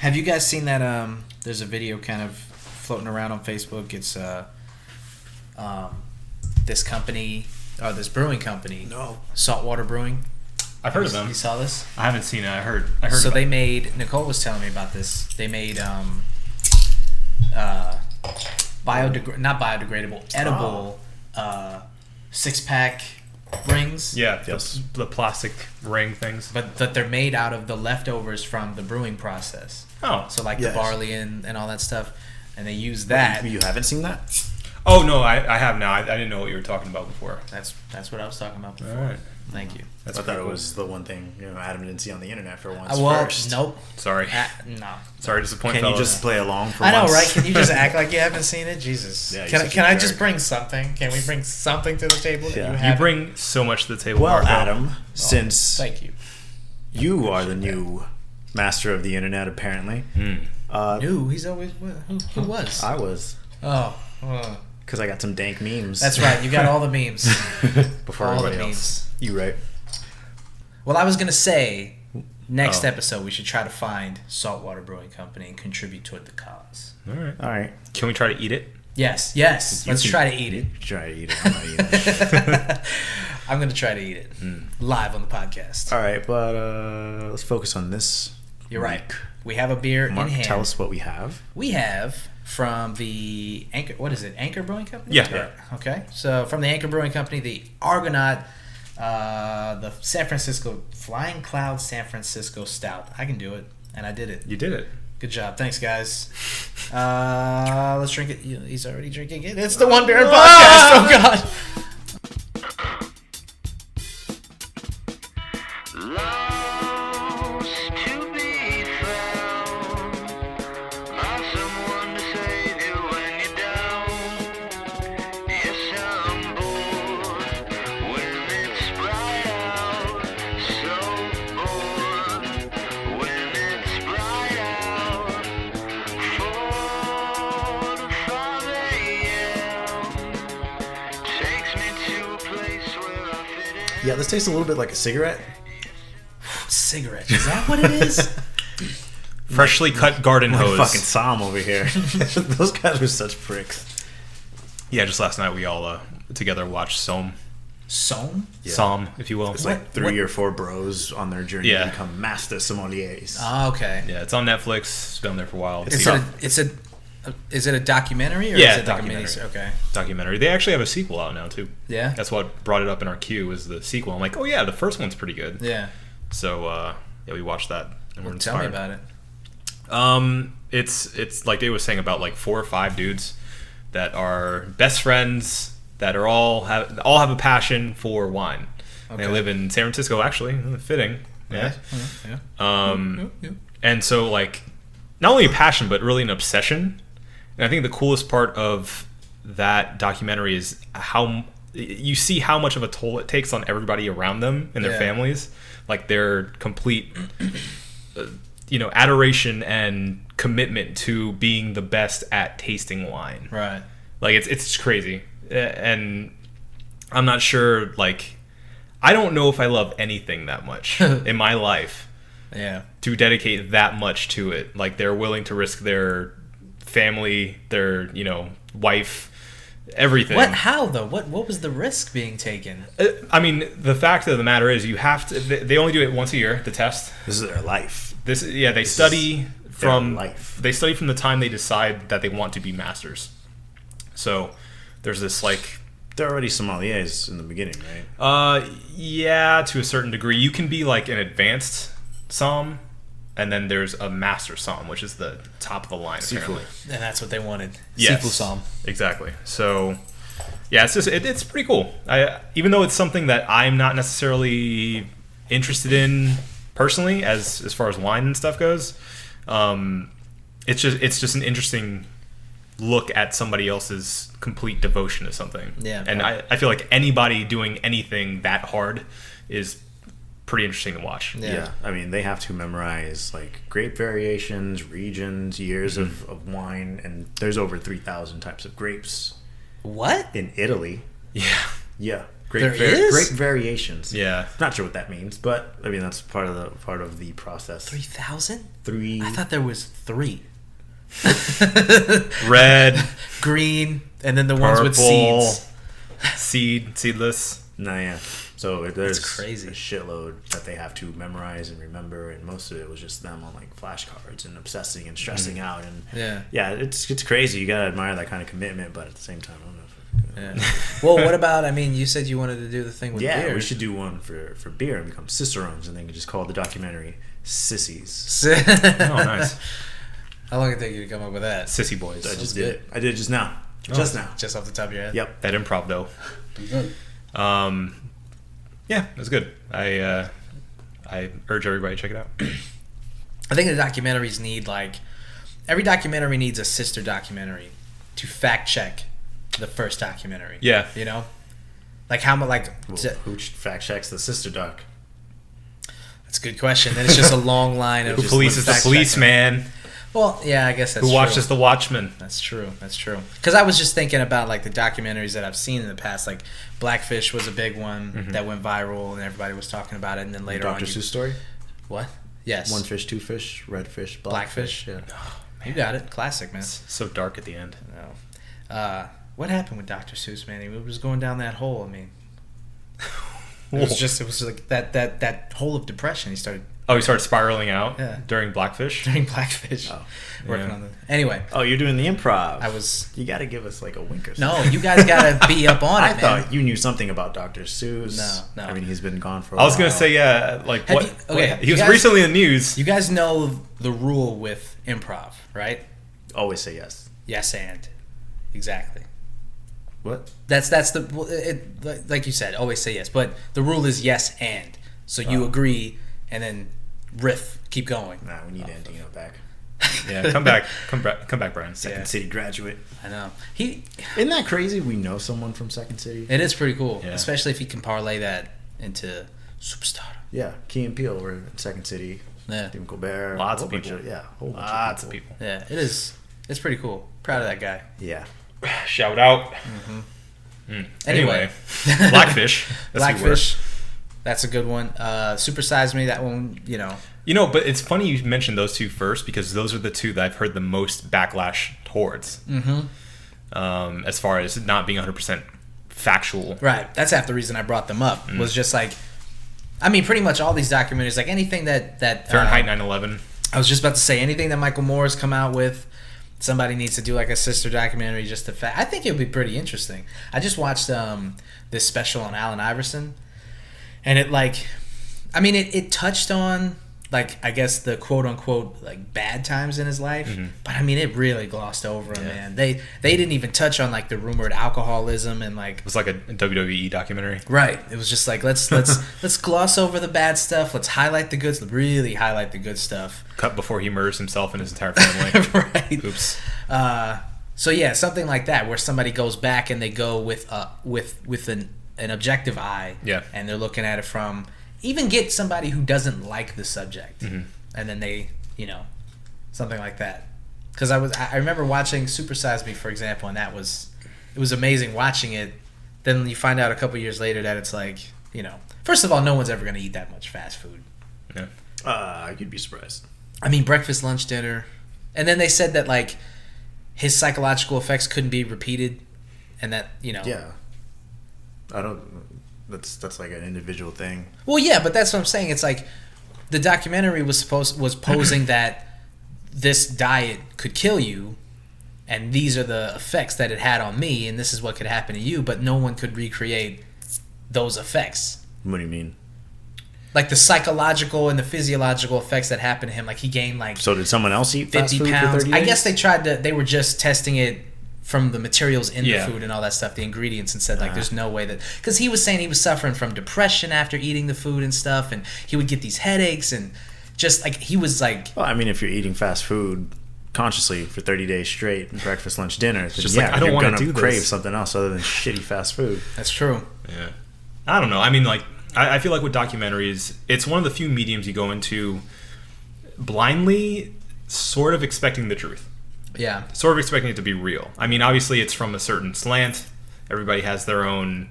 Have you guys seen that? There's a video kind of floating around on Facebook. It's this company, this brewing company. No. Saltwater Brewing. I've heard of them. You saw this? I haven't seen it. I heard. So about they made. Nicole was telling me about this. They made not biodegradable, edible 6-pack rings. Yeah, Yes. the plastic ring things. But that they're made out of the leftovers from the brewing process. Oh. So like Yes. the barley and all that stuff, and they use that. You haven't seen that? Oh no, I have now. I didn't know what you were talking about before. That's what I was talking about before. All right. Thank you. That's I thought it cool. was the one thing Adam didn't see on the internet for once. Well, first. nope. Sorry. No. Sorry to disappoint Can you fellas. just play along for I know, once? right? Can you just act like you haven't seen it? Jesus. Yeah, Can I just bring something? Can we bring something to the table that Yeah. you You You have? bring so much to the table, Well, Marco. Adam, since Thank you. you are the new master of the internet, apparently. No, he's always who was? I was. Oh. Because I got some dank memes. That's right. You got all the memes. Before all the everybody else. memes. You right. Well, I was gonna say, next Oh. episode we should try to find Saltwater Brewing Company and contribute toward the cause. All right. All right. Can we try to eat it? Yes. Let's try to eat it. Try to eat it. I'm not eating it. I'm gonna try to eat it live on the podcast. All right, but let's focus on this. You're right. We have a beer Mark, in hand. tell us what we have. We have from the Anchor. What is it? Anchor Brewing Company. Yeah. Okay. So from the Anchor Brewing Company, the Argonaut, the San Francisco Flying Cloud San Francisco Stout. I can do it, and I did it. You did it. Good job. Thanks, guys. Let's drink it. He's already drinking it. It's the One Beer Podcast. Oh, God. Lost to be found by someone to save you when you're down. Yes, I'm bored when it's bright out. So bored when it's bright out. 4 to 5 a.m. takes me to a place where I fit in. Yeah, this tastes a little bit like a cigarette. Cigarette. Is that what it is? Freshly cut garden Like hose. fucking Somm over here. Those guys were such pricks. Yeah, just last night we all together watched Somm. Somm? Yeah. Somm, if you will. It's like What- 3 or 4 bros on their journey Yeah. to become master sommeliers. Oh, okay. Yeah, it's on Netflix. It's been there for a while. Is it a documentary or Yeah, is it like a documentary. mini? Okay. Documentary. They actually have a sequel out now too. Yeah. That's what brought it up in our queue was the sequel. I'm like, oh yeah, the first one's pretty good. Yeah. So yeah, we watched that and we're Well, tell me inspired. about it. It's like Dave was saying about like 4 or 5 dudes that are best friends that are all have a passion for wine. Okay. They live in San Francisco, actually. Fitting. Yeah. And so like not only a passion but really an obsession. And I think the coolest part of that documentary is how you see how much of a toll it takes on everybody around them and their Yeah. families, like their complete adoration and commitment to being the best at tasting wine. Right. Like it's crazy. And I'm not sure, like I don't know if I love anything that much in my life Yeah. to dedicate that much to it. Like they're willing to risk their family, their, wife, everything. What? How though? What was the risk being taken? I mean, the fact of the matter is you have to, they only do it once a year, the test. This is their life. They study from life. They study from the time they decide that they want to be masters. So there's this like They're already sommeliers in the beginning, right? yeah, to a certain degree. You can be like an advanced somm, and then there's a master somm, which is the top of the line apparently. And that's what they wanted. Yes, Sifu Somm. exactly. So yeah, it's just it's pretty cool. Even though it's something that I'm not necessarily interested in personally, as far as wine and stuff goes, it's just an interesting look at somebody else's complete devotion to something. Yeah. And I feel like anybody doing anything that hard is pretty interesting to watch. Yeah. I mean, they have to memorize like grape variations, regions, years of wine, and there's over 3,000 types of grapes What? in Italy. Yeah. Yeah. There is? Great variations. Yeah. Not sure what that means, but I mean that's part of the process. 3,000? Three. I thought there was 3. Red, Green, and then the ones with purple, seeds. seedless. No, yeah. So there's crazy. a shitload that they have to memorize and remember, and most of it was just them on like flashcards and obsessing and stressing out, and it's crazy. You gotta admire that kind of commitment, but at the same time, I don't know. Well, what about? I mean, you said you wanted to do the thing with beer. Yeah, we should do one for beer and become cicerones, and then just call the documentary "Sissies." Oh, nice. How long did it take you to come up with that? Sissy boys. I just did it. I did it just now. Just now. Just off the top of your head? Yep. That improv though. Yeah, it was good. I urge everybody to check it out. I think the documentaries need every documentary needs a sister documentary to fact check the first documentary. Yeah. You know? Like how much Who fact checks the sister doc? That's a good question. Then it's just a long line of Who polices the policeman? Well, yeah, I guess that's Who true. watches the Watchmen? That's true. Because I was just thinking about like the documentaries that I've seen in the past. Like Blackfish was a big one that went viral and everybody was talking about it. And then later Dr. on, Seuss story. What? Yes. One fish, two fish, red fish, Blackfish. Yeah. You got it. Classic, man. So dark at the end. No. What happened with Dr. Seuss, man? He was going down that hole. I mean, it was like that hole of depression. He started. Oh, he started spiraling out Yeah. during Blackfish. During Blackfish. Oh. Working Yeah. on the. Anyway. Oh, you're doing the improv. I was. You got to give us like a wink or something. No, you guys gotta be up on it, I man. thought you knew something about Dr. Seuss. No. I mean, he's been gone for a I was while. gonna say, yeah, like Have what? you- okay, what- he you was guys- recently in the news. You guys know the rule with improv, right? Always say yes. Yes, and exactly. What? That's like you said. Always say yes, but the rule is yes and. So you agree, and then riff, keep going. Nah, we need Antino back. Yeah, come back, Brian. Second City graduate. I know Isn't that crazy? We know someone from Second City. It is pretty cool, Yeah. especially if you can parlay that into superstar. Yeah, Key and Peele were in Second City. Yeah, Stephen Colbert. Lots a of whole bunch people. Whole bunch Lots of people. yeah, it is. It's pretty cool. Proud of that guy. Yeah. Shout out. Anyway, Blackfish. That's who we were. Blackfish. That's a good one. Super Size Me. That one. But it's funny you mentioned those two first because those are the two that I've heard the most backlash towards. As far as not being 100% factual. Right. That's half the reason I brought them up. Was just like, I mean, pretty much all these documentaries, like anything that Fahrenheit 9/11. I was just about to say anything that Michael Moore's come out with. Somebody needs to do like a sister documentary just to I think it would be pretty interesting. I just watched this special on Allen Iverson, and it touched on like I guess the quote unquote like bad times in his life, but I mean it really glossed over him, man. They didn't even touch on like the rumored alcoholism and like It was like a WWE documentary. right. It was just like let's gloss over the bad stuff. Let's really highlight the good stuff. Cut before he murders himself and his entire family. Right. Oops. So yeah, something like that where somebody goes back and they go with an objective eye, Yeah. and they're looking at it from even get somebody who doesn't like the subject, and then they something like that. Because I remember watching Super Size Me, for example, and it was amazing watching it. Then you find out a couple years later that it's like first of all, no one's ever going to eat that much fast food. Yeah. You'd be surprised. I mean, breakfast, lunch, dinner. And then they said that, like, his psychological effects couldn't be repeated and that, Yeah. I don't. That's like an individual thing. Well, yeah, but that's what I'm saying. It's like the documentary was posing that this diet could kill you and these are the effects that it had on me and this is what could happen to you, but no one could recreate those effects. What do you mean? Like the psychological and the physiological effects that happened to him. Like he gained like So did someone else eat fast 50 food pounds. for 30 I days? guess they were just testing it from the materials in the food and all that stuff, the ingredients, and said like there's no way that, because he was saying he was suffering from depression after eating the food and stuff, and he would get these headaches and just like he was like, Well, I mean, if you're eating fast food consciously for 30 days straight, breakfast, lunch, dinner, then just like, I don't you're wanna gonna do this. crave something else other than shitty fast food. that's true. Yeah. I don't know. I mean, like, I feel like with documentaries, it's one of the few mediums you go into blindly sort of expecting the truth. Yeah. Sort of expecting it to be real. I mean, obviously it's from a certain slant. Everybody has their own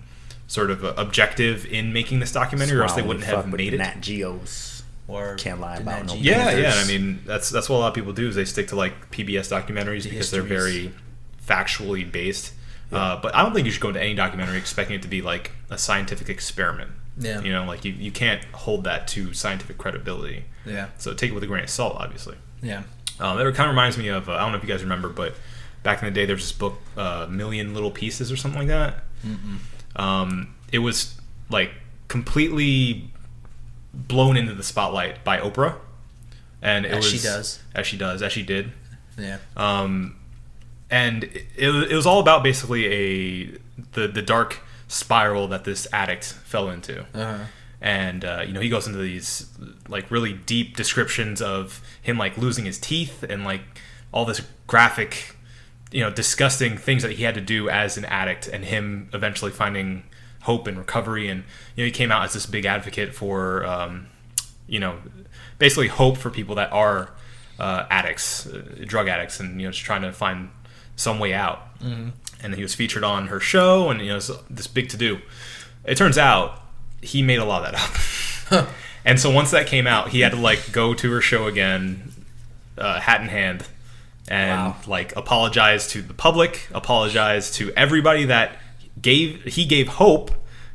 sort of objective in making this documentary, or else they wouldn't have made it. Nat Geos. Or can't lie about no. Yeah. I mean, that's what a lot of people do is they stick to like PBS documentaries because they're very factually based. Yeah. But I don't think you should go into any documentary expecting it to be like a scientific experiment. Yeah. You know, like you can't hold that to scientific credibility. Yeah. So take it with a grain of salt, obviously. Yeah. That kind of reminds me of, I don't know if you guys remember, but back in the day there was this book, Million Little Pieces or something like that. It was like completely blown into the spotlight by Oprah. And it was, she does. As she did. Yeah. And it was all about basically the dark spiral that this addict fell into. And he goes into these like really deep descriptions of him like losing his teeth and like all this graphic, disgusting things that he had to do as an addict, and him eventually finding hope and recovery. And he came out as this big advocate for basically hope for people that are addicts, drug addicts, and just trying to find some way out. And he was featured on her show, and it's this big to do. It turns out he made a lot of that up. And so once that came out, he had to like go to her show again, hat in hand, and like apologize to the public, apologize to everybody that he gave hope,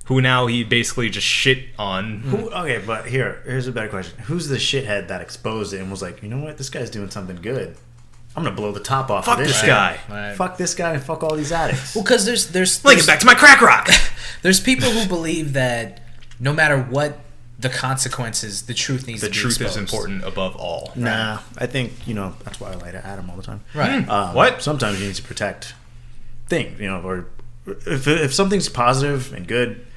who now he basically just shit on. Okay, but here's a better question. Who's the shithead that exposed it and was like, you know what, this guy's doing something good? I'm gonna blow the top off Fuck of this guy. Right. Fuck this guy and fuck all these addicts. Well, because there's like get back to my crack rock. There's people who believe that no matter what the consequences, the truth needs to be exposed. The truth is important above all. Nah, I think that's why I lie to Adam all the time. Right. What? Sometimes you need to protect things, or if something's positive and good,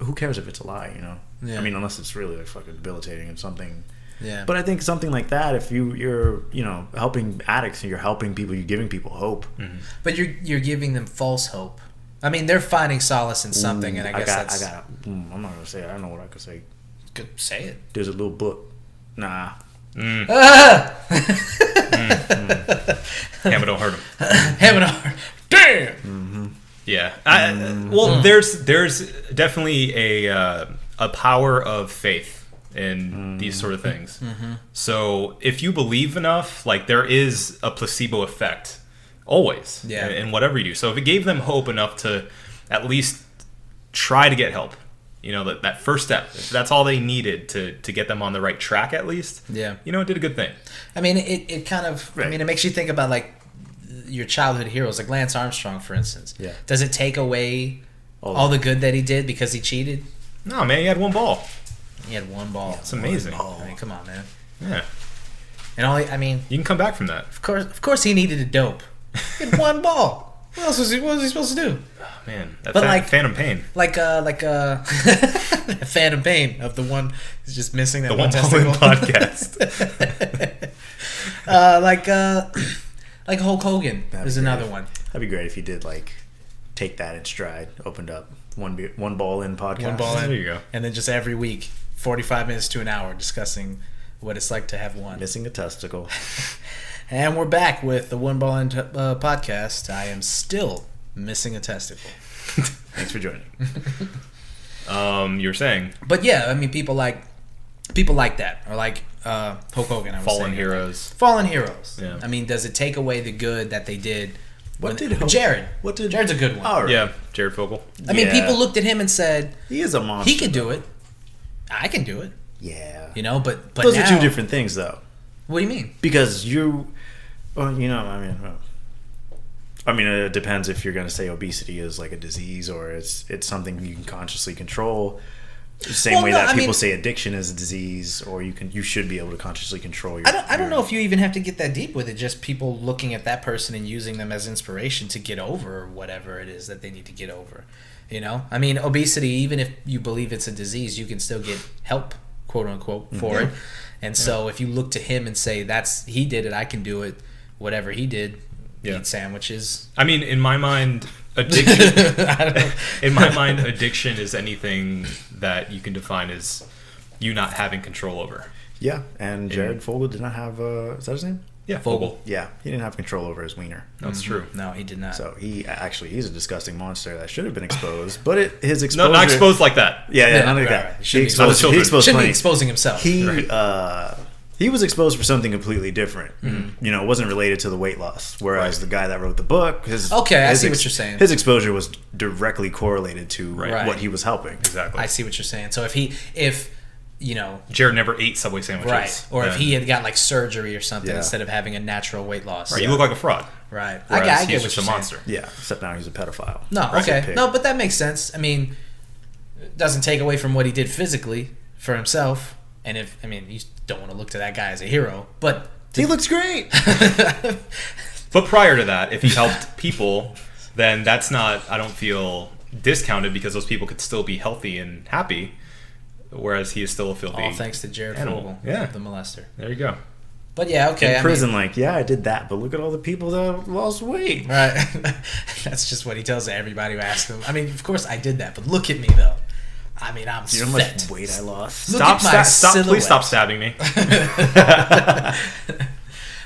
who cares if it's a lie? Yeah. I mean, unless it's really like fucking debilitating and something. Yeah. But I think something like that, if you're helping addicts and you're helping people, you're giving people hope. But you're giving them false hope. I mean, they're finding solace in something, and I guess I'm not gonna say it. I don't know what I could say. Could say it. There's a little book. Nah. Hammer don't hurt him. Hammer don't hurt. Damn. Yeah. Well, there's definitely a power of faith in these sort of things. So if you believe enough, like there is a placebo effect always in whatever you do. So if it gave them hope enough to at least try to get help, that first step, if that's all they needed to get them on the right track at least, it did a good thing. I mean, it kind of, I mean, it makes you think about like your childhood heroes, like Lance Armstrong, for instance. Yeah. Does it take away all the good that he did because he cheated? No, man, he had one ball. He had one ball. It's amazing. I mean, come on, man. Yeah. And you can come back from that. Of course, he needed a dope. He had one ball. What else was he supposed to do? Oh, man, Phantom Pain. Like Phantom Pain of the one who's just missing that the one testicle. podcast. Like Hulk Hogan is another one. That'd be great if he did like take that in stride. Opened up one ball in podcast. One ball in. There you go. And then just every week, 45 minutes to an hour, discussing what it's like to have one. Missing a testicle. And we're back with the One Ball In podcast. I am still missing a testicle. Thanks for joining. You were saying, but yeah, I mean, people like that, or like Hulk Hogan. Fallen heroes. Fallen heroes. Yeah. I mean, does it take away the good that they did? Jared's a good one. Right. Yeah, Jared Fogle. I mean, people looked at him and said, "He is a monster. He can do it. I can do it." Yeah. But those now, are two different things, though. What do you mean? Because it depends if you're going to say obesity is like a disease or it's something you can consciously control. The same way that people say addiction is a disease, or you should be able to consciously control your. I don't know if you even have to get that deep with it. Just people looking at that person and using them as inspiration to get over whatever it is that they need to get over. I mean, obesity. Even if you believe it's a disease, you can still get help, quote unquote, for it. And so, if you look to him and say, he did it, I can do it. Whatever he did, eat sandwiches. I mean, in my mind, addiction is anything that you can define as you not having control over. Yeah, and Jared Fogle did not have. Is that his name? Yeah, Fogle. Yeah, he didn't have control over his wiener. That's true. No, he did not. So he's a disgusting monster that should have been exposed, but his exposure. No, not exposed like that. Yeah, not like right, that. right. He exposed Shouldn't be plenty. exposing himself. He was exposed for something completely different. You know, it wasn't related to the weight loss. Whereas the guy that wrote the book, I see what you're saying. His exposure was directly correlated to what he was helping. Exactly. I see what you're saying. So if you know, Jared never ate Subway sandwiches, right? Or if he had got like surgery or something Yeah. instead of having a natural weight loss, right, you look like a fraud. Right. Whereas I get he's what just you're a saying. monster. Yeah, except now he's a pedophile. No, He's a okay, pig. no, but that makes sense. I mean, it doesn't take away from what he did physically for himself. And you don't want to look to that guy as a hero, but He looks great. But prior to that, if he helped people, then that's not, I don't feel, discounted because those people could still be healthy and happy, whereas he is still a filthy all thanks to Jared animal. Fogle, Yeah. the molester. There you go. But yeah, okay. In prison, I did that, but look at all the people that lost weight. Right. That's just what he tells everybody who asks him. I mean, of course I did that, but look at me though. I mean, I'm You know how fit. much weight I lost? Look at my silhouette. Please stop stabbing me.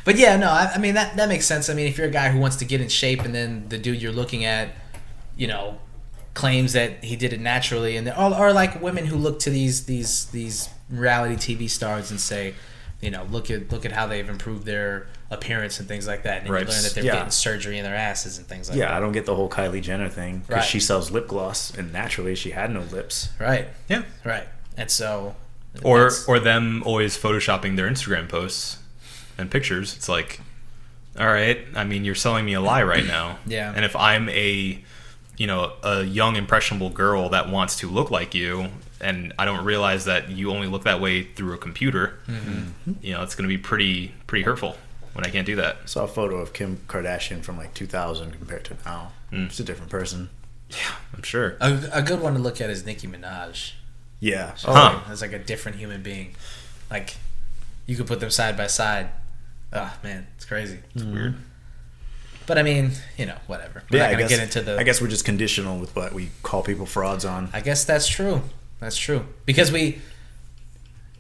But yeah, no, I mean that makes sense. I mean, if you're a guy who wants to get in shape, and then the dude you're looking at, you know, claims that he did it naturally, and or like women who look to these reality TV stars and say, you know, look at how they've improved their appearance and things like that, and then Right. you learn that they're Yeah. getting surgery in their asses and things like that. Yeah, I don't get the whole Kylie Jenner thing because Right. she sells lip gloss, and naturally she had no lips. Right. Yeah. Right. And so, Or that's- them always photoshopping their Instagram posts and pictures. It's like, all right, I mean, you're selling me a lie right now. Yeah. And if I'm a young impressionable girl that wants to look like you, and I don't realize that you only look that way through a computer, it's going to be pretty hurtful when I can't do that. I saw a photo of Kim Kardashian from 2000 compared to now. It's a different person. I'm sure. a good one to look at is Nicki Minaj. Yeah. Huh. It's like a different human being. Like, you could put them side by side. Oh man, it's crazy. It's weird. But I mean, whatever. We're not gonna get into the. I guess we're just conditional with what we call people frauds on. I guess that's true. That's true because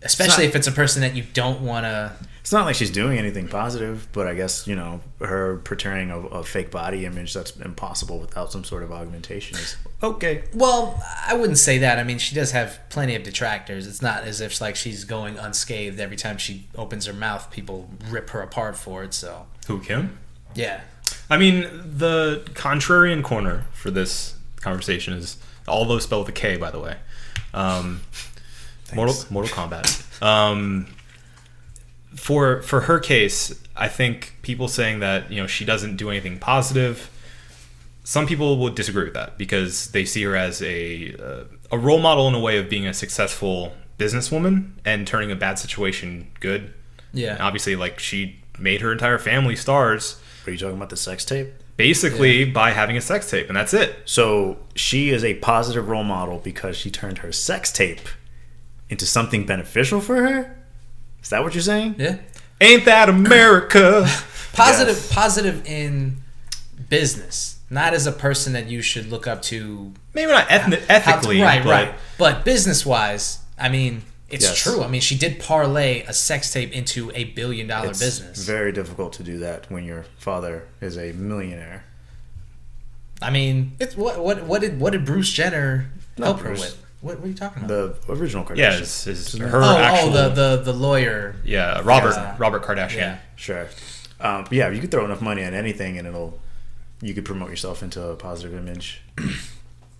especially if it's a person that you don't want to. It's not like she's doing anything positive, but I guess, her portraying a fake body image that's impossible without some sort of augmentation is okay. Well, I wouldn't say that. I mean, she does have plenty of detractors. It's not as if she's going unscathed every time she opens her mouth. People rip her apart for it. So Who, Kim? yeah, I mean, the contrarian corner for this conversation is, all those spelled with a K, by the way. Mortal Kombat. For her case, I think people saying that she doesn't do anything positive, some people would disagree with that because they see her as a role model in a way of being a successful businesswoman and turning a bad situation good. yeah. And obviously, she made her entire family stars Are you talking about the sex tape? basically by having a sex tape, and that's it. So she is a positive role model because she turned her sex tape into something beneficial for her? Is that what you're saying? Yeah. Ain't that America? Positive in business, not as a person that you should look up to. Maybe not ethically, right. But business-wise, I mean, it's Yes. true. I mean, she did parlay a sex tape into a $1 billion It's business. very difficult to do that when your father is a millionaire. I mean, it's what did Bruce Jenner Not help her Bruce. with? What are you talking about? The original Kardashian. Yeah, is her actual. the lawyer. Yeah, Robert Yeah. Kardashian. Yeah. Sure. Yeah, you could throw enough money at anything and you could promote yourself into a positive image.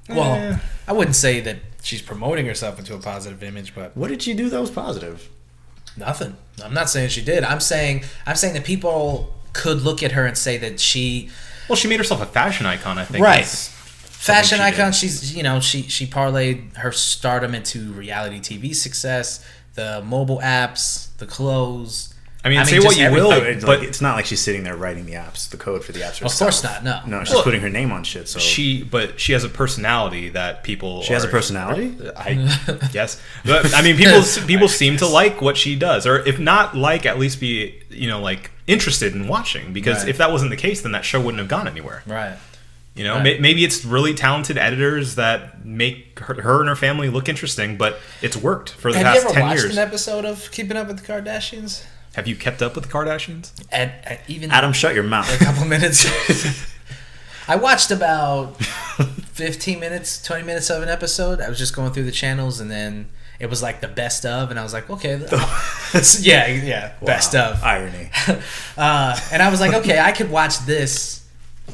Well, I wouldn't say that she's promoting herself into a positive image, but What did she do that was positive? nothing. I'm not saying she did. I'm saying that people could look at her and say that she Well, she made herself a fashion icon, I think. Right. That's fashion something she icon. did. She's she parlayed her stardom into reality TV success, the mobile apps, the clothes. I mean, say just what you will, everything. but It's not like she's sitting there writing the apps, the code for the apps herself. Of course not. No. No, she's Well, putting her name on shit. So she has a personality that people. She has a personality? I guess. But, I mean, people seem to like what she does, or if not like, at least be interested in watching. Because Right. if that wasn't the case, then that show wouldn't have gone anywhere. Right. You know, Right. maybe it's really talented editors that make her and her family look interesting, but it's worked for the Have past you ever 10 watched years. an episode of Keeping Up with the Kardashians? Have you kept up with the Kardashians? At even Adam, shut your mouth. a couple minutes. I watched about 15 minutes, 20 minutes of an episode. I was just going through the channels, and then it was like the best of, and I was like, okay, yeah, best of. Irony. And I was like, okay, I could watch this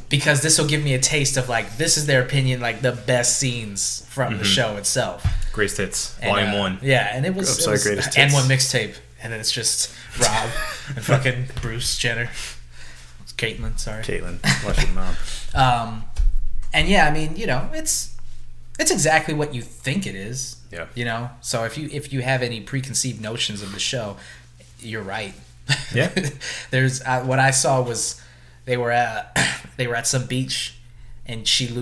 because this will give me a taste of like, this is their opinion, like the best scenes from the show itself. Greatest Hits, And, Volume 1. Yeah, and it was, I'm sorry, Greatest and Hits. one mixtape, and then it's just Rob and fucking Bruce Jenner. Caitlyn, sorry. Caitlyn, watch your mouth. And yeah, I mean, you know, it's exactly what you think it is. Yeah. You know, so if you have any preconceived notions of the show, you're right. Yeah. There's what I saw was they were at some beach, and Kim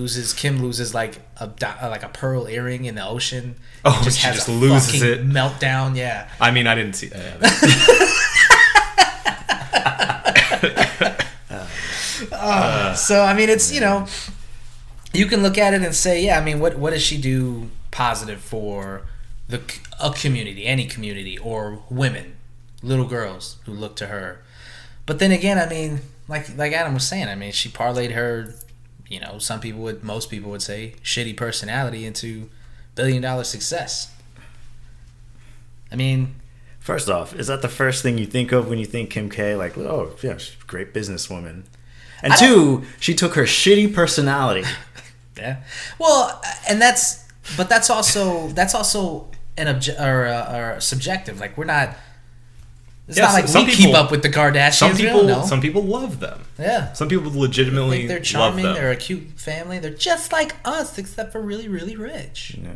loses like a pearl earring in the ocean. Oh, And she has just a loses fucking it. meltdown. Yeah. I mean, I didn't see that. So I mean, it's, you know, you can look at it and say, yeah, I mean, what does she do positive for a community, any community, or women, little girls who look to her? But then again, I mean, like Adam was saying, I mean, she parlayed her, you know, most people would say, shitty personality into $1 billion success. I mean, First off, is that the first thing you think of when you think Kim K? Like, oh, yeah, she's a great businesswoman. And two, she took her shitty personality. yeah. Well, and that's also an subjective. Like, we're not. It's Yeah, not like some we people- keep up with the Kardashians. Some people love them. Yeah. Some people I legitimately think they're love charming. them. They're a cute family. They're just like us, except for really, really rich. Yeah.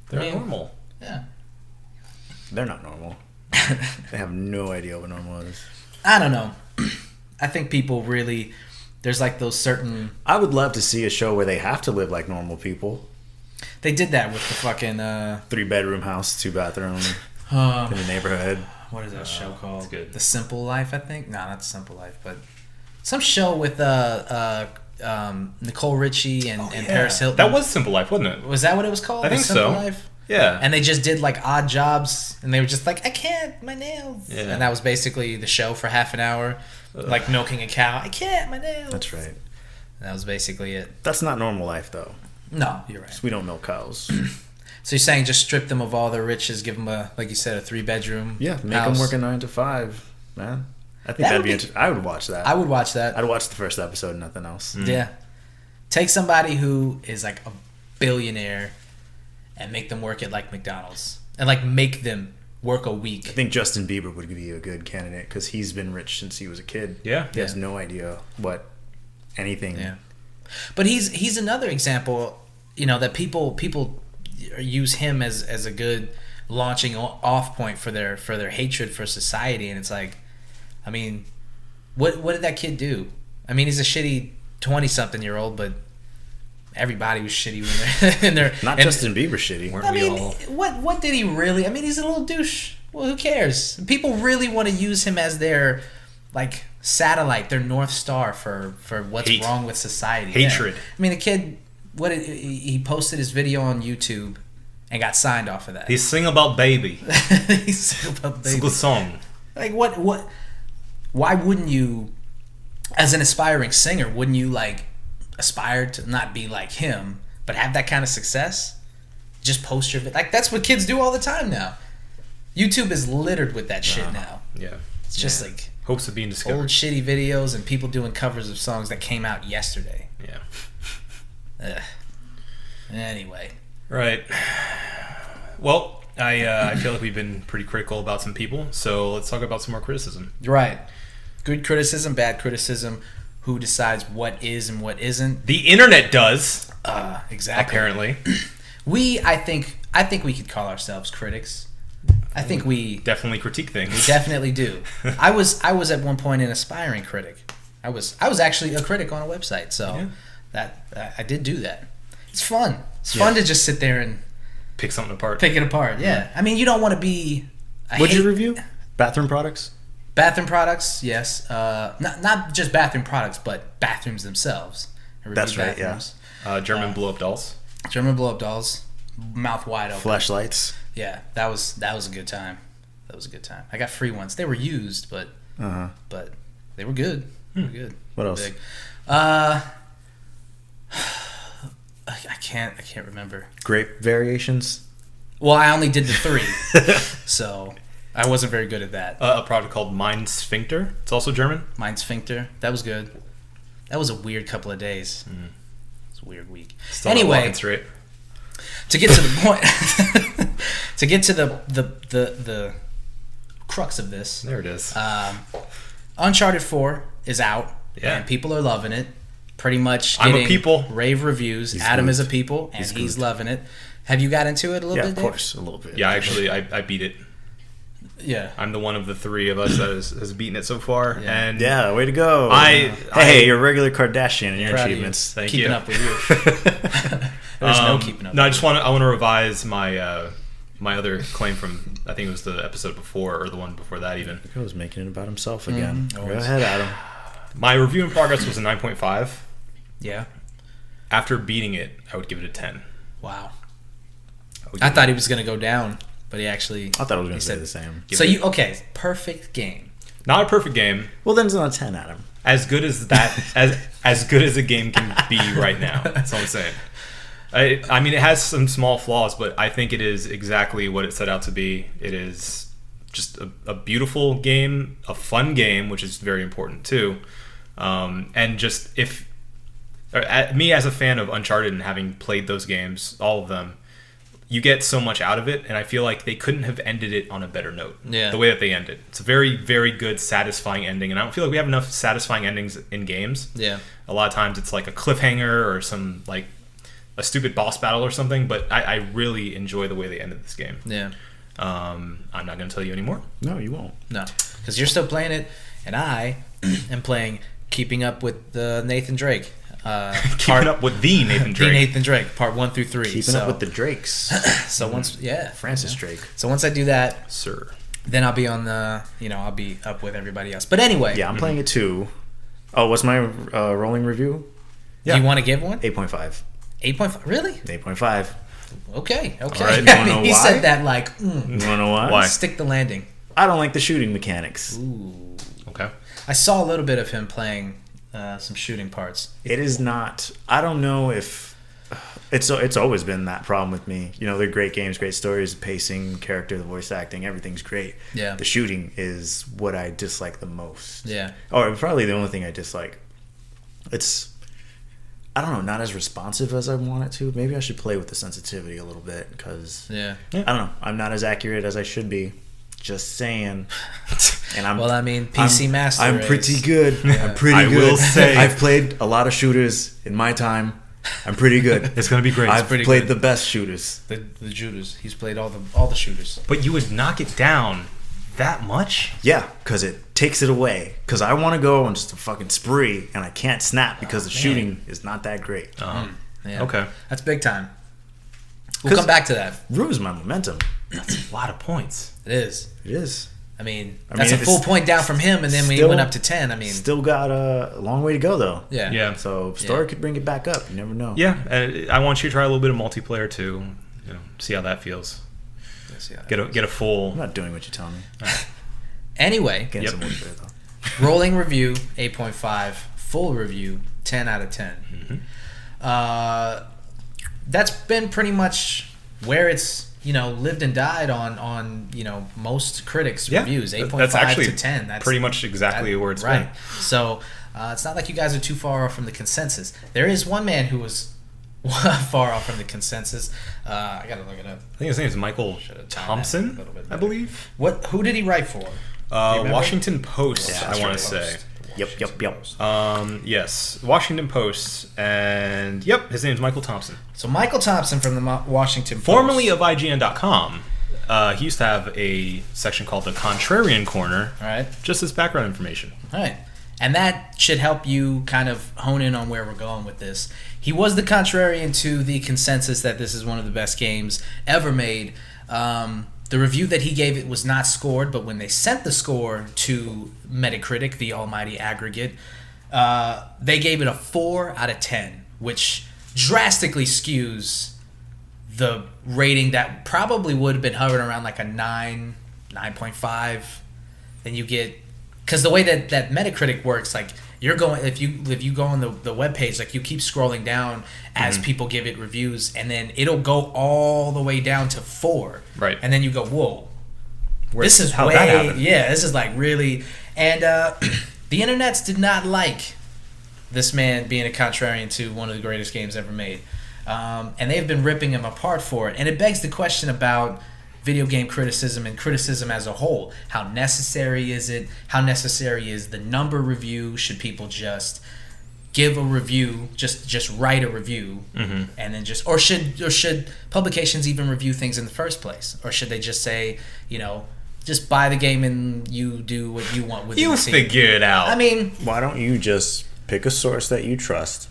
They're I mean, normal. Yeah. They're not normal. They have no idea what normal is. I don't know. I think people really. There's like those certain. I would love to see a show where they have to live like normal people. They did that with the fucking. 3-bedroom house, 2-bathroom in the neighborhood. What is that show called? it's good. The Simple Life, I think. No, not The Simple Life, but some show with Nicole Richie and Paris Hilton. That was Simple Life, wasn't it? Was that what it was called? I think The Simple so. Life? Yeah. And they just did like odd jobs, and they were just like, I can't, my nails. Yeah. And that was basically the show for half an hour, like milking a cow. I can't, my nails. That's right. And that was basically it. That's not normal life, though. No, you're right. We don't milk cows. So you're saying just strip them of all their riches, give them a, like you said, a 3-bedroom. Yeah, make them work a 9 to 5, man. I think that'd be interesting. I would watch that. I would watch that. I'd watch the first episode and nothing else. Yeah. Take somebody who is like a billionaire and make them work at like McDonald's and like make them work a week. I think Justin Bieber would be a good candidate because he's been rich since he was a kid. Yeah. He has no idea what anything. Yeah. But he's another example, you know, that people use him as a good launching off point for their hatred for society. And it's like, I mean, what did that kid do? I mean, he's a shitty 20-something-year-old, but everybody was shitty when they're in their. Not Justin Bieber shitty. I mean, what did he really? I mean, he's a little douche. Well, who cares? People really want to use him as their like satellite, their North Star for what's wrong with society. Hatred. Yeah. I mean, the kid, he posted his video on YouTube and got signed off of that. He sing about baby. He sang about It's a baby. good song. Like what? Why wouldn't you, as an aspiring singer, wouldn't you like aspire to not be like him, but have that kind of success? Just post your like that's what kids do all the time now. YouTube is littered with that shit now. Yeah. It's just like Hopes of being discovered. old shitty videos and people doing covers of songs that came out yesterday. Yeah. Ugh. Anyway, Right. Well, I feel like we've been pretty critical about some people, so let's talk about some more criticism. right. Good criticism, bad criticism. Who decides what is and what isn't? The internet does, Exactly. apparently. I think we could call ourselves critics. I think we Definitely critique things. definitely do. I was at one point an aspiring critic. I was actually a critic on a website, so that I did do that. It's fun. It's fun to just sit there and Pick something apart. pick it apart. Yeah. I mean, you don't want to be. What'd you review? Bathroom products? Bathroom products, yes. Not just bathroom products, but bathrooms themselves. reviewed That's right, yeah. bathrooms. German blow up dolls. German blow up dolls, mouth wide open. Fleshlights. Yeah, that was a good time. That was a good time. I got free ones. They were used, but they were good. They were good. What else? Big. I can't remember. Grape variations. Well, I only did the 3, so I wasn't very good at that. A product called Mind Sphincter. It's also German. Mind Sphincter. That was good. That was a weird couple of days. It's a weird week. Still not Anyway, walking straight. to get to the point, to get to the crux of this, There it is. Uncharted 4 is out, Yeah. and people are loving it. Pretty much I'm a getting people. rave reviews. He's Adam good. is a people, and he's loving it. Have you got into it a little Yeah, bit, of Dave? course, a little bit. Yeah, actually, I beat it. Yeah. I'm the one of the 3 of us that has beaten it so far. Yeah. And Yeah, way to go. I- Hey, you're a regular Kardashian in your Proud of you. achievements. Thank keeping you. up with you. There's no keeping up. No, I want to revise my my other claim from, I think it was the episode before or the one before that even. He was making it about himself again. Go Always. ahead, Adam. My review in progress was a 9.5. Yeah. After beating it, I would give it a 10. Wow. would I give thought he was gonna go down, but he actually. I thought I was going he to say said- the same. Give So it- you okay? Perfect game. Not a perfect game. Well, then it's not a 10, Adam. As good as that, as good as a game can be right now. That's all I'm saying. I mean, it has some small flaws, but I think it is exactly what it set out to be. It is just a beautiful game, a fun game, which is very important too. And just me as a fan of Uncharted and having played those games, all of them, you get so much out of it, and I feel like they couldn't have ended it on a better note. Yeah. The way that they ended. It's a very, very good, satisfying ending, and I don't feel like we have enough satisfying endings in games. Yeah. A lot of times it's like a cliffhanger or some, like, a stupid boss battle or something, but I really enjoy the way they ended this game. Yeah. I'm not going to tell you anymore. No, you won't. No, because you're still playing it, and I am playing Keeping Up with Nathan Drake. Keeping up with the Nathan Drake. The Nathan Drake, part 1 through 3. Keeping up with the Drakes. So once, Francis Drake. So once I do that, Sir. then I'll be on the, I'll be up with everybody else. But anyway, Yeah, I'm playing it too. Oh, what's my rolling review? do you want to give one? 8.5. 8.5? Really? 8.5. Okay. All right, I you wanna mean, know he why? said that like, You want to know why? Why? stick the landing. I don't like the shooting mechanics. Ooh. Okay. I saw a little bit of him playing some shooting parts. It is not. I don't know if it's always been that problem with me. They're great games, great stories, the pacing, character, the voice acting, everything's great. Yeah. The shooting is what I dislike the most. Yeah. Or probably the only thing I dislike. It's, I don't know, not as responsive as I want it to. Maybe I should play with the sensitivity a little bit because Yeah. I don't know. I'm not as accurate as I should be. Just saying. And I'm Well, I mean, PC Master I'm Race. pretty good. I'm pretty I good. will say- I've played a lot of shooters in my time. I'm pretty good. It's going to be great. I've pretty played good. the best shooters. The shooters. He's played all the shooters. But you would knock it down that much? Yeah, because it takes it away. Because I want to go on just a fucking spree, and I can't snap because the shooting is not that great. Yeah. Okay. That's big time. We'll 'Cause- come back to that. Ruins my momentum. That's a lot of points. It is. It is. I mean, I that's mean, a full it's point down from him, and then we still- went up to 10. I mean, Still got a long way to go, though. yeah. Yeah. So story could bring it back up. You never know. Yeah, I want you to try a little bit of multiplayer too. See how that feels. Let's see how that Get a I'm full. not doing what you tell me. Anyway, Getting Yep. some multiplayer, though. rolling review 8.5, full review 10 out of 10. That's been pretty much where it's lived and died on most critics' reviews. 8.5 that's actually to 10. That's pretty much exactly where it's right. been. So it's not like you guys are too far off from the consensus. There is one man who was far off from the consensus. I gotta look it up. I think his name is Michael Should've timed that a Thompson, little bit I better. believe. Who did he write for? remember? Washington Post, Yeah, I want that's to right. say. Yep. Yes, Washington Post, and yep, his name's Michael Thompson. So Michael Thompson from the Washington Post. Formerly of IGN.com, he used to have a section called the Contrarian Corner, All right. just as background information. All right. And that should help you kind of hone in on where we're going with this. He was the contrarian to the consensus that this is one of the best games ever made. The review that he gave it was not scored, but when they sent the score to Metacritic, the almighty aggregate, They gave it a 4 out of 10, which drastically skews the rating that probably would have been hovering around like a 9, 9.5. Then you get, because the way that Metacritic works, like you're going, if you go on the webpage, like you keep scrolling down as people give it reviews, and then it'll go all the way down to 4. Right. And then you go, whoa. This is how way, that happened. Yeah, this is like really, and the internets did not like this man being a contrarian to one of the greatest games ever made, and they've been ripping him apart for it. And it begs the question about video game criticism and criticism as a whole. How necessary is it? How necessary is the number review? Should people just give a review, just write a review, and then just, or should publications even review things in the first place, or should they just say, just buy the game and you do what you want with it. You figure it out. I mean, why don't you just pick a source that you trust,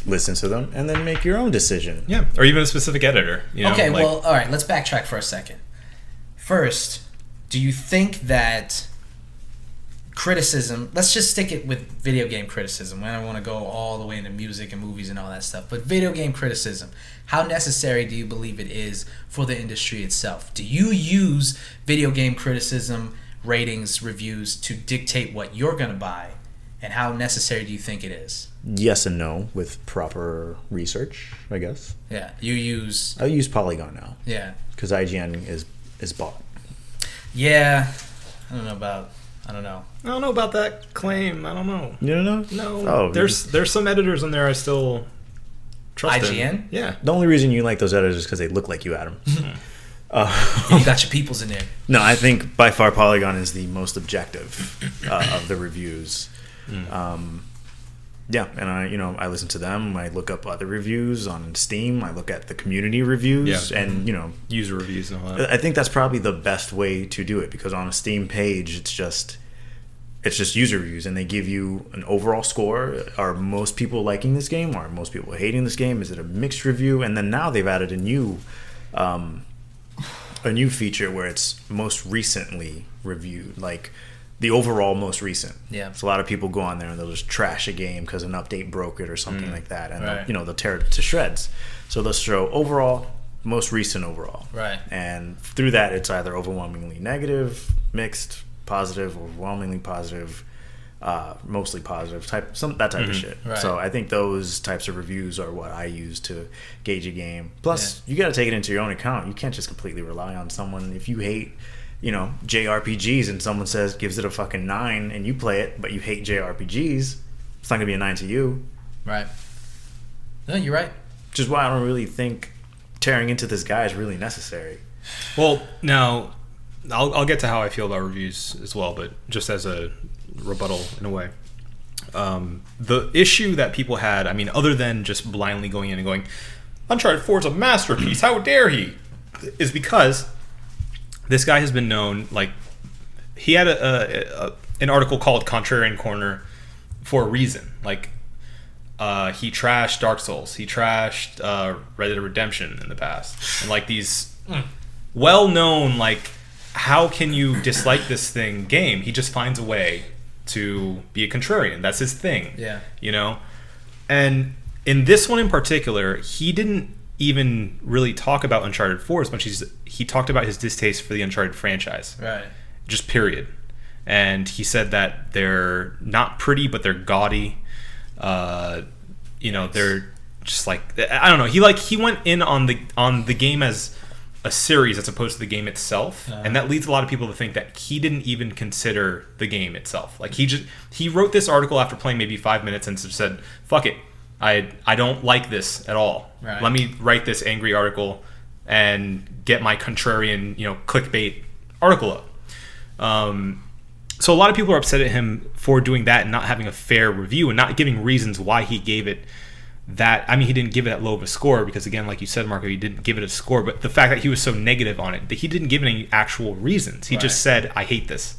listen to them, and then make your own decision? Yeah, or even a specific editor. Okay, well, all right, let's backtrack for a second. First, do you think that criticism, let's just stick it with video game criticism. I don't want to go all the way into music and movies and all that stuff, but video game criticism, how necessary do you believe it is for the industry itself? Do you use video game criticism, ratings, reviews to dictate what you're going to buy? And how necessary do you think it is? Yes and no, with proper research, I guess. Yeah, you use... I use Polygon now. Yeah. Because IGN is bought. Yeah, I don't know about that claim. I don't know. You don't know? No. Oh, there's some editors on there I still trust. IGN? In. Yeah. The only reason you like those editors is because they look like you, Adam. You got your peoples in there. No, I think by far Polygon is the most objective of the reviews. Yeah, and I listen to them. I look up other reviews on Steam. I look at the community reviews, and user reviews and all that. I think that's probably the best way to do it, because on a Steam page, it's just user reviews, and they give you an overall score. Are most people liking this game? Are most people hating this game? Is it a mixed review? And then now they've added a new feature where it's most recently reviewed, like the overall most recent. Yeah. So a lot of people go on there and they'll just trash a game because an update broke it or something like that, and Right. they'll tear it to shreds. So they'll show overall, most recent overall. Right. And through that, it's either overwhelmingly negative, mixed, positive, overwhelmingly positive, mostly positive, that type of shit. Right. So I think those types of reviews are what I use to gauge a game. Plus, you got to take it into your own account. You can't just completely rely on someone. If you hate JRPGs and someone gives it a fucking 9 and you play it, but you hate JRPGs, it's not gonna be a 9 to you. Right. No, you're right. Which is why I don't really think tearing into this guy is really necessary. Well, now I'll get to how I feel about reviews as well, but just as a rebuttal in a way. The issue that people had, other than just blindly going in and going, Uncharted 4 is a masterpiece, how dare he, is because this guy has been known, like, he had an article called Contrarian Corner for a reason. Like, he trashed Dark Souls, he trashed Red Dead Redemption in the past, and like these well-known, like, how can you dislike this game? He just finds a way to be a contrarian. That's his thing. Yeah. And in this one in particular, he didn't even really talk about Uncharted 4 as much as he talked about his distaste for the Uncharted franchise. Right. Just period. And he said that they're not pretty, but they're gaudy. They're just like, I don't know. He went in on the game as a series as opposed to the game itself, and that leads a lot of people to think that he didn't even consider the game itself. Like, he wrote this article after playing maybe 5 minutes and just said, "Fuck it, I don't like this at all. Right. Let me write this angry article and get my contrarian, clickbait article up." So a lot of people are upset at him for doing that and not having a fair review and not giving reasons why he gave it that. He didn't give it that low of a score because, again, like you said, Marco, he didn't give it a score. But the fact that he was so negative on it, that he didn't give any actual reasons. He just said, "I hate this,"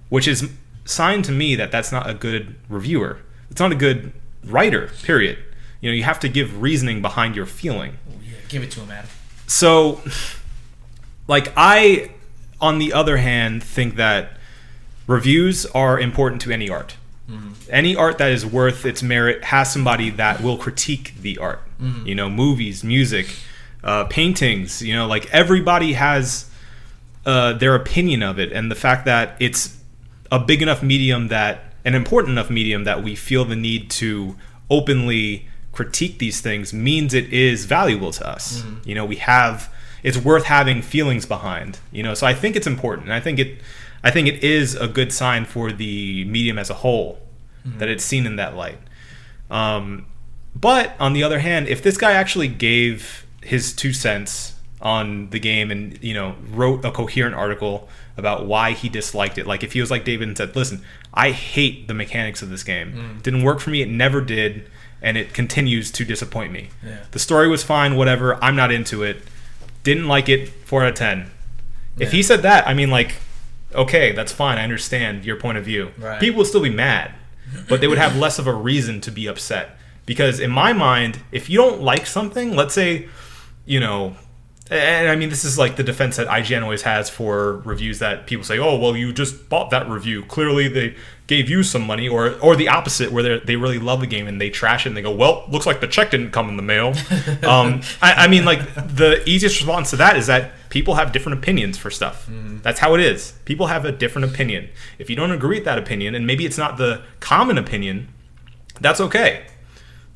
which is sign to me that that's not a good reviewer. It's not a good writer, period. You have to give reasoning behind your feeling. Yeah, give it to him, Adam. So, like, I, on the other hand, think that reviews are important to any art. Any art that is worth its merit has somebody that will critique the art. You know, movies, music, paintings. You know, like everybody has their opinion of it, and the fact that it's a big enough medium, that an important enough medium that we feel the need to openly critique these things means it is valuable to us. You know, it's worth having feelings behind. You know, so I think it's important, and I think it is a good sign for the medium as a whole that it's seen in that light. But on the other hand, if this guy actually gave his 2 cents on the game and, you know, wrote a coherent article about why he disliked it, like if he was like David and said, listen, I hate the mechanics of this game. It didn't work for me. It never did. And it continues to disappoint me. Yeah. The story was fine, whatever. I'm not into it. Didn't like it, 4 out of 10. Yeah. If he said that, I mean, like, okay, that's fine. I understand your point of view. Right. People would still be mad, but they would have less of a reason to be upset. Because in my mind, if you don't like something, let's say, you know, and I mean, this is like the defense that IGN always has for reviews that people say, oh, well, you just bought that review. Clearly they gave you some money, or the opposite, where they really love the game and they trash it and they go, well, looks like the check didn't come in the mail. I mean, like, the easiest response to that is that people have different opinions for stuff. That's how it is. People have a different opinion. If you don't agree with that opinion, and maybe it's not the common opinion, that's okay.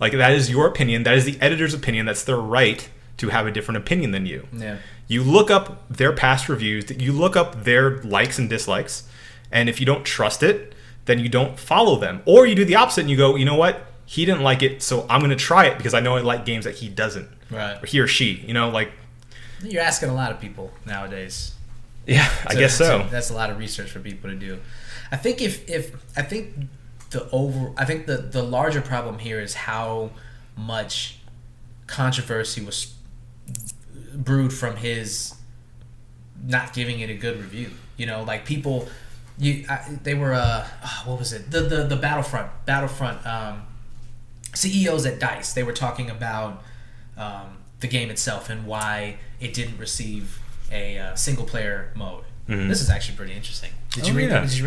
Like, that is your opinion. That is the editor's opinion. That's their right to have a different opinion than you. Yeah. You look up their past reviews, you look up their likes and dislikes, and if you don't trust it, then you don't follow them. Or you do the opposite and you go, you know what? He didn't like it, so I'm going to try it because I know I like games that he doesn't. Right. Or he or she, you know, like... You're asking a lot of people nowadays. Yeah, I guess so. That's a lot of research for people to do. I think the larger problem here is how much controversy was brewed from his not giving it a good review. You know, like people, they were what was it? The Battlefront CEOs at DICE. They were talking about the game itself and why it didn't receive a single player mode. This is actually pretty interesting. Did you read about this?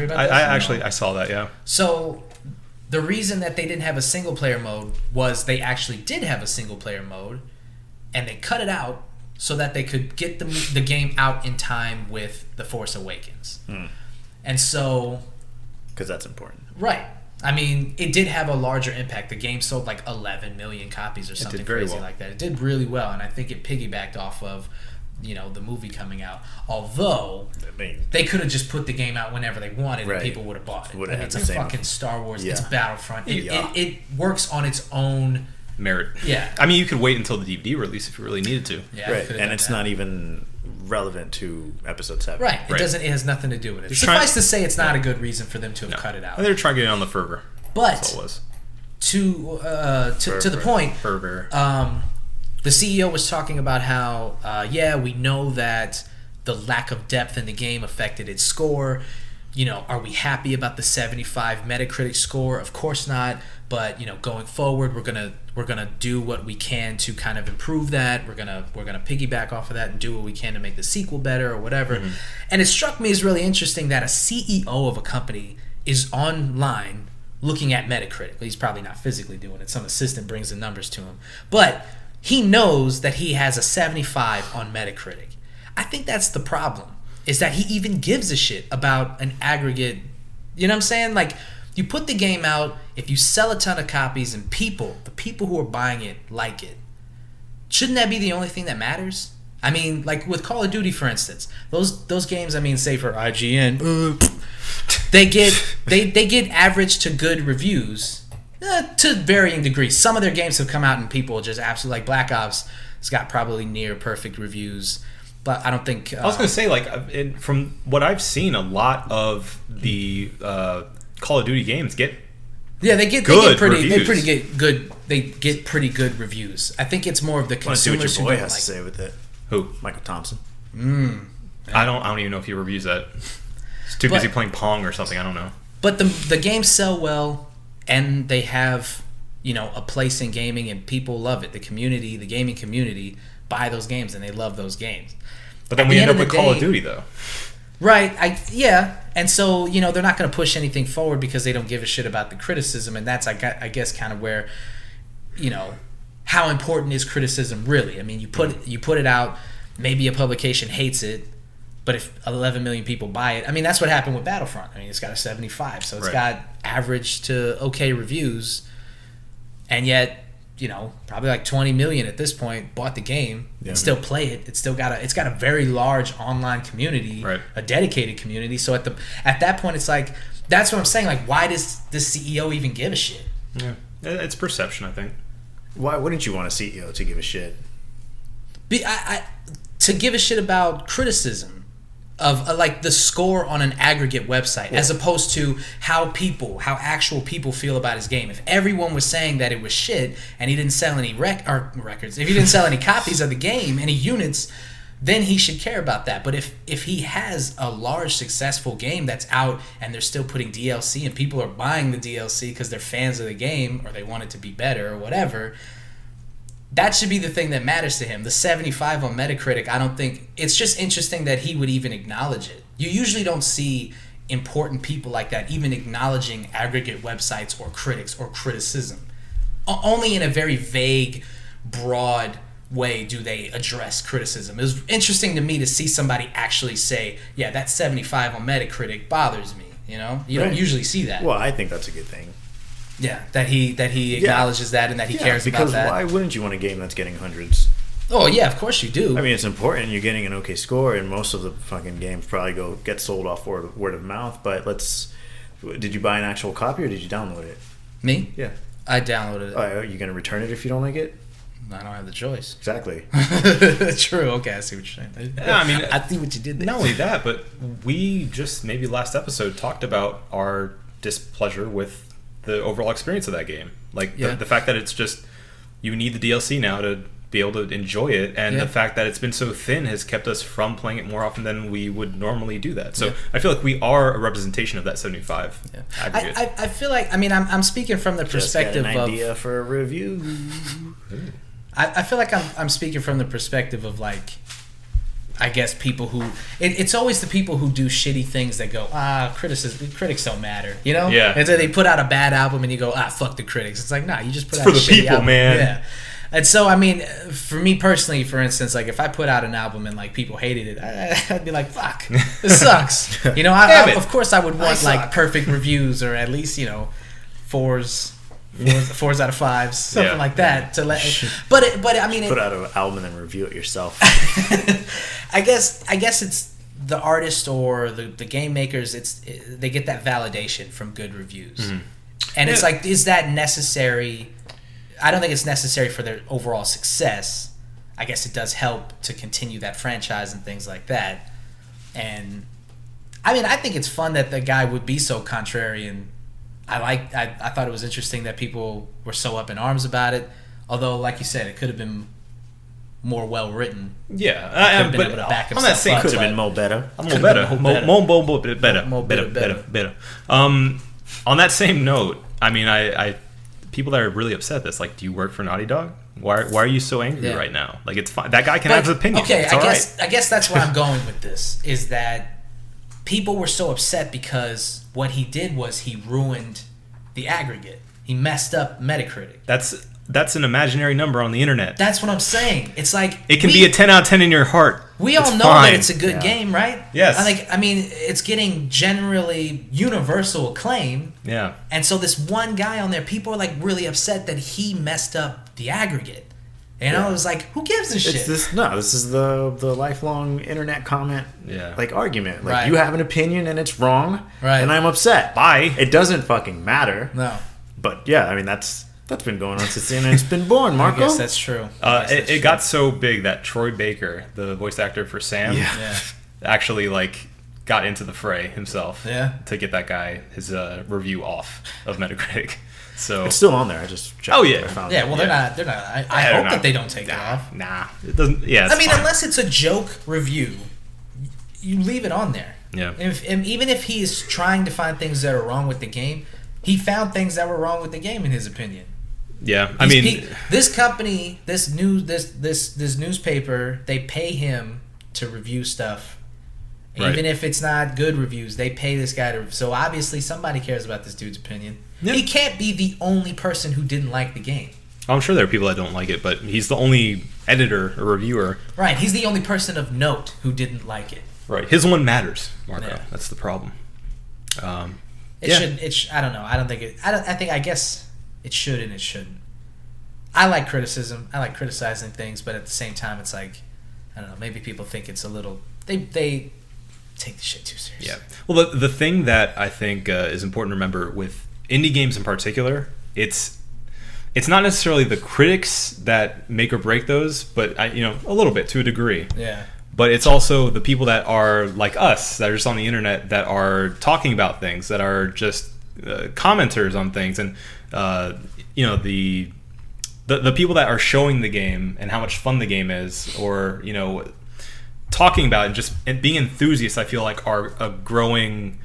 I saw that. Yeah. So the reason that they didn't have a single player mode was they actually did have a single player mode, and they cut it out so that they could get the game out in time with The Force Awakens. And so... Because that's important. Right. I mean, it did have a larger impact. The game sold like 11 million copies or something crazy like that. It did really well, and I think it piggybacked off of, you know, the movie coming out. Although, they could have just put the game out whenever they wanted, and people would have bought it. It's a fucking Star Wars. Yeah. It's Battlefront. It works on its own... merit. Yeah. I mean, you could wait until the DVD release if you really needed to. Yeah, right. And it's not even relevant to episode 7. Right. It doesn't. It has nothing to do with it. Suffice to say, it's not a good reason for them to have cut it out. They're trying to get it on the fervor. But that's all it was. To the point, the CEO was talking about how we know that the lack of depth in the game affected its score. You know, are we happy about the 75 Metacritic score? Of course not. But, you know, going forward, we're gonna do what we can to kind of improve that. We're gonna piggyback off of that and do what we can to make the sequel better or whatever. And it struck me as really interesting that a CEO of a company is online looking at Metacritic. He's probably not physically doing it. Some assistant brings the numbers to him, but he knows that he has a 75 on Metacritic. I think that's the problem. Is that he even gives a shit about an aggregate, you know what I'm saying? Like, you put the game out, if you sell a ton of copies and the people who are buying it like it, shouldn't that be the only thing that matters? I mean, like with Call of Duty, for instance, those games, I mean, say for IGN, they get average to good reviews to varying degrees. Some of their games have come out and people just absolutely, like Black Ops, it's got probably near perfect reviews. But I don't think... I was going to say, like, from what I've seen, a lot of the Call of Duty games get pretty good reviews. I think it's more of the consumers who don't like... I want to see what your boy has to say with it. Who? Michael Thompson. I don't even know if he reviews that. He's too busy playing Pong or something. I don't know. But the games sell well, and they have, you know, a place in gaming, and people love it. The gaming community buy those games, and they love those games. But then we end up with Call of Duty, though. Right. And so, they're not going to push anything forward because they don't give a shit about the criticism, and that's I guess kind of where, how important is criticism really? I mean, you put it out, maybe a publication hates it, but if 11 million people buy it, I mean, that's what happened with Battlefront. I mean, it's got a 75, so it's got average to okay reviews, and yet, probably like 20 million at this point bought the game and still play it. It's got a very large online community, a dedicated community. So at that point, it's like, that's what I'm saying. Like, why does the CEO even give a shit? Yeah, it's perception, I think. Why wouldn't you want a CEO to give a shit? To give a shit about criticism of like the score on an aggregate website, as opposed to how actual people feel about his game. If everyone was saying that it was shit and he didn't sell any records, if he didn't sell any copies of the game, any units, then he should care about that. But if he has a large successful game that's out and they're still putting DLC and people are buying the DLC because they're fans of the game or they want it to be better or whatever, that should be the thing that matters to him. The 75 on Metacritic, I don't think... It's just interesting that he would even acknowledge it. You usually don't see important people like that even acknowledging aggregate websites or critics or criticism. Only in a very vague, broad way do they address criticism. It was interesting to me to see somebody actually say, yeah, that 75 on Metacritic bothers me. You don't usually see that. Well, I think that's a good thing. Yeah, that he acknowledges that and that he cares about that. Because why wouldn't you want a game that's getting hundreds? Oh, yeah, of course you do. I mean, it's important. You're getting an okay score, and most of the fucking games probably get sold off word of mouth. But did you buy an actual copy or did you download it? Me? Yeah. I downloaded it. Are you going to return it if you don't like it? I don't have the choice. Exactly. True. Okay, I see what you're saying. Yeah, I mean, I see what you did there. Not only that, but we just maybe last episode talked about our displeasure with the overall experience of that game. Like the fact that it's just, you need the DLC now to be able to enjoy it, and the fact that it's been so thin has kept us from playing it more often than we would normally do that. So I feel like we are a representation of that 75 aggregate. I feel like, I mean, I'm speaking from the perspective just got an idea for a review. I feel like I'm speaking from the perspective of, like, I guess people who... It's always the people who do shitty things that go, critics don't matter, Yeah. And so they put out a bad album and you go, fuck the critics. It's like, nah, you just put out for a the shitty people, album. man. Yeah. And so, I mean, for me personally, for instance, like, if I put out an album and, like, people hated it, I'd be like, fuck, this sucks. Of course I would want, like, perfect reviews, or at least, fours out of fives, something like that. To let, but I mean, put out an album and then review it yourself. I guess it's the artist or the game makers. They get that validation from good reviews, and it's like, is that necessary? I don't think it's necessary for their overall success. I guess it does help to continue that franchise and things like that. And I mean, I think it's fun that the guy would be so contrarian. I thought it was interesting that people were so up in arms about it. Although, like you said, it could have been more well written. Yeah, could have been able to back on that same, up, could have been more better. Better. On that same note, I mean, I people that are really upset at this, like, do you work for Naughty Dog? Why are you so angry right now? Like, it's fine. That guy can have his opinion. Okay, it's I guess that's where I'm going with this, is that people were so upset because what he did was he ruined the aggregate. He messed up Metacritic. That's an imaginary number on the internet. That's what I'm saying. It's like, it can be a 10 out of 10 in your heart. We all know that it's a good game, right? Yes. I mean, it's getting generally universal acclaim. Yeah. And so this one guy on there, people are like really upset that he messed up the aggregate. It was like, who gives a shit? This is the lifelong internet comment argument. Like, you have an opinion and it's wrong, and I'm upset. Bye. It doesn't fucking matter. No. But yeah, I mean, that's been going on since the internet's been born, Marco. I guess that's true. It got so big that Troy Baker, the voice actor for Sam, actually, like, got into the fray himself to get that guy his review off of Metacritic. So it's still on there. I just checked. Oh yeah, yeah. Well, they're not. I hope that they don't take it off. Nah, it doesn't. Yeah, I mean, fine. unless it's a joke review, you leave it on there. Yeah. And even if he's trying to find things that are wrong with the game, he found things that were wrong with the game in his opinion. Yeah, I mean, this company, this newspaper, they pay him to review stuff, Right. Even if it's not good reviews, they pay this guy to. So obviously somebody cares about this dude's opinion. Yeah. He can't be the only person who didn't like the game. I'm sure there are people that don't like it, but he's the only editor or reviewer. Right. He's the only person of note who didn't like it. Right. His one matters, Marco. Yeah. That's the problem. It should. I don't know. I don't think it. I guess it should and it shouldn't. I like criticism. I like criticizing things, but at the same time, it's like, I don't know. Maybe people think it's a little. They take the shit too serious. Yeah. Well, the thing that I think is important to remember with indie games in particular, it's not necessarily the critics that make or break those, but a little bit to a degree. Yeah. But it's also the people that are like us, that are just on the internet, that are talking about things, that are just commenters on things, and the people that are showing the game and how much fun the game is, or talking about it and being enthusiasts. I feel like are a growing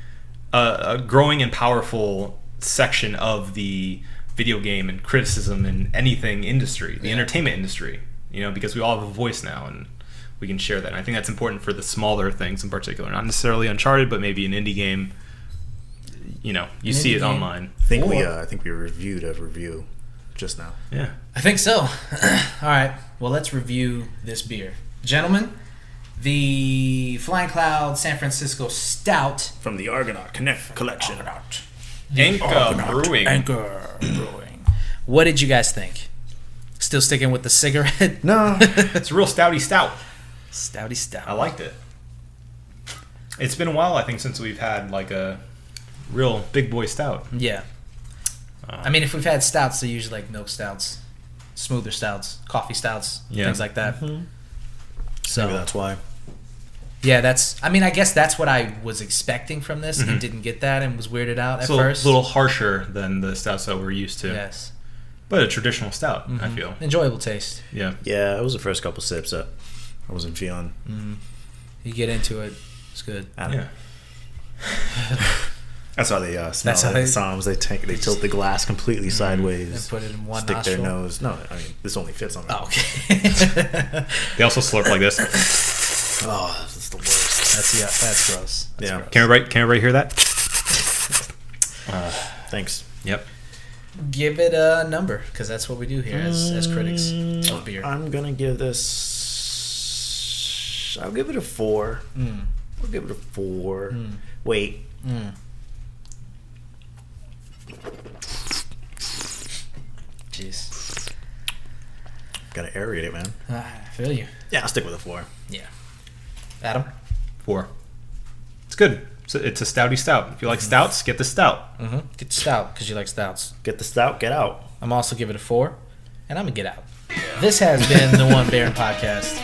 and powerful section of the video game and criticism and anything industry, the entertainment industry. Because we all have a voice now and we can share that. And I think that's important for the smaller things in particular, not necessarily Uncharted, but maybe an indie game. You see it online. I think we reviewed a review just now. Yeah, I think so. All right. Well, let's review this beer, gentlemen. The Flying Cloud San Francisco Stout From the Argonaut Connect collection. Anchor Brewing. What did you guys think? Still sticking with the cigarette? No. it's a real stouty stout. Stouty stout. I liked it. It's been a while, I think, since we've had like a real big boy stout. Yeah. I mean, if we've had stouts, they're usually like milk stouts, smoother stouts, coffee stouts, things like that. Mm-hmm. So maybe that's why. Yeah, I guess that's what I was expecting from this and didn't get that and was weirded out at first. A little harsher than the stouts that we're used to. Yes. But a traditional stout, I feel. Enjoyable taste. Yeah. Yeah, it was the first couple sips that I wasn't feeling. Mm-hmm. You get into it, it's good. Yeah. That's how they smell it. The Somms, they tilt the glass completely sideways and put it in one stick nostril. Their nose. No, I mean this only fits on. Oh, okay. They also slurp like this. Oh, that's the worst. That's gross. That's gross. Can everybody hear that? Thanks. Yep. Give it a number, because that's what we do here as critics of beer. I'm gonna give this. I'll give it a 4. I'll give it a 4. Wait. Jeez. Gotta aerate it, man. I feel you. Yeah, I'll stick with a 4. Yeah. Adam? 4. It's good. It's a stouty stout. If you like stouts, get the stout. Get the stout, because you like stouts. Get the stout, get out. I'm also give it a 4, and I'm going to get out. This has been the One Baron Podcast.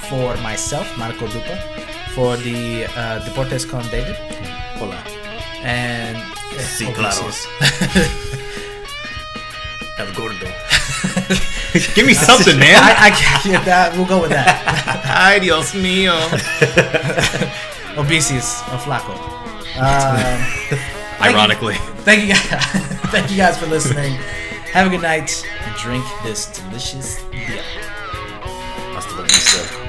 For myself, Marco Dupa. For the Deportes con David. Hola. And... Sí, claro. El gordo. Give me something, man. I can't get that. We'll go with that. Ay, Dios mío. Obnoxious or flaco. Ironically. Thank you guys. Thank you guys for listening. Have a good night and drink this delicious beer. Hasta la vista.